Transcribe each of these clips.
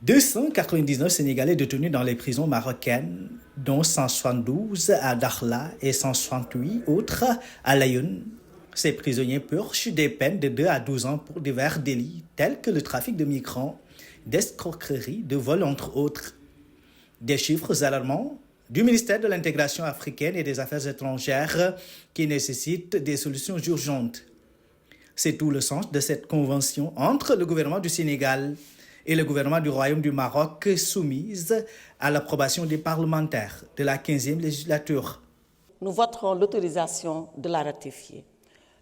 299 Sénégalais détenus dans les prisons marocaines, dont 172 à Dakhla et 168 autres à Laayoune. Ces prisonniers purgent des peines de 2 à 12 ans pour divers délits tels que le trafic de migrants, d'escroquerie, de vol entre autres. Des chiffres alarmants du ministère de l'Intégration africaine et des Affaires étrangères qui nécessitent des solutions urgentes. C'est tout le sens de cette convention entre le gouvernement du Sénégal et le gouvernement du Royaume du Maroc soumise à l'approbation des parlementaires de la 15e législature. Nous voterons l'autorisation de la ratifier.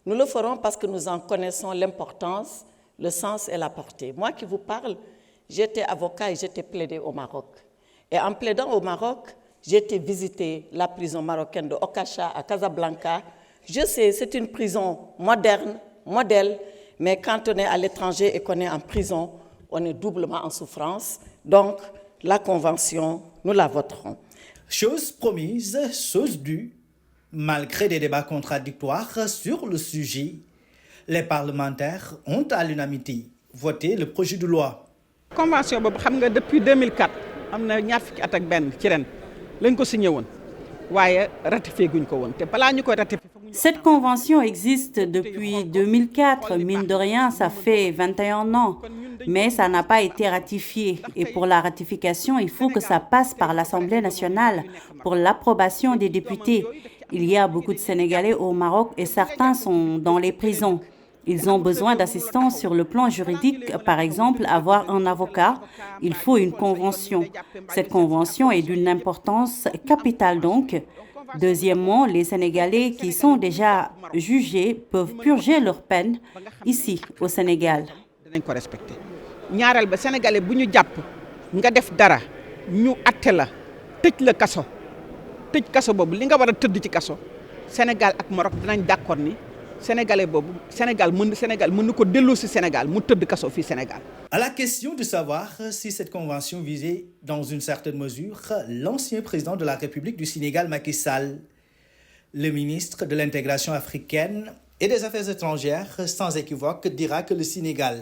Nous le ferons parce que nous en connaissons l'importance, le sens et la portée. Moi qui vous parle, j'étais avocat et j'étais plaidé au Maroc. Et en plaidant au Maroc, j'ai été visiter la prison marocaine de Okacha à Casablanca. Je sais, c'est une prison moderne, modèle, mais quand on est à l'étranger et qu'on est en prison, on est doublement en souffrance. Donc, la convention, nous la voterons. Chose promise, chose due. Malgré des débats contradictoires sur le sujet, les parlementaires ont à l'unanimité voté le projet de loi. Convention boobu xam nga depuis 2004 am na ñaar fukki at ak benn ci ren lañ ko signé woon waaye ratifié guñ ko woon te balaa ñu koy ratifié. Cette convention existe depuis 2004, mine de rien, ça fait 21 ans, mais ça n'a pas été ratifié. Et pour la ratification, il faut que ça passe par l'Assemblée nationale pour l'approbation des députés. Il y a beaucoup de Sénégalais au Maroc et certains sont dans les prisons. Ils ont besoin d'assistance sur le plan juridique, par exemple, avoir un avocat. Il faut une convention. Cette convention est d'une importance capitale donc. Deuxièmement, les Sénégalais qui sont déjà jugés peuvent purger leur peine ici, au Sénégal. Dinañ ko respecté ñaareel ba Sénégalais bu ñu jàpp nga def dara ñu atte la tëj la kaso boobu li nga war a tëdd ci kaso Sénégal ak Maroc dinañ d'accord ni Sénégalais boobu Sénégal mën na ko delloo si Sénégal mu tëdd kaso fii Sénégal. À la question de savoir si cette convention visait dans une certaine mesure l'ancien président de la République du Sénégal, Macky Sall, le ministre de l'Intégration africaine et des Affaires étrangères, sans équivoque, dira que le Sénégal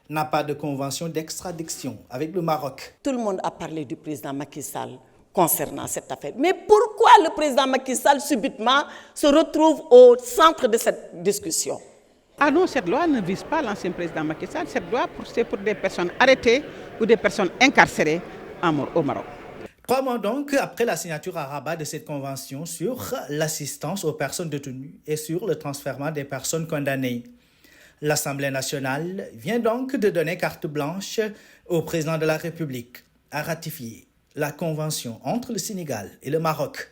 n'a pas de convention d'extradition avec le Maroc. Tout le monde a parlé du président Macky Sall concernant cette affaire. Mais pourquoi le président Macky Sall subitement se retrouve au centre de cette discussion? Ah non, cette loi ne vise pas l'ancien président Macky Sall. Cette loi, c'est pour des personnes arrêtées ou des personnes incarcérées au Maroc. 3 mois donc après la signature à Rabat de cette convention sur l'assistance aux personnes détenues et sur le transfèrement des personnes condamnées, l'Assemblée nationale vient donc de donner carte blanche au président de la République à ratifier la convention entre le Sénégal et le Maroc.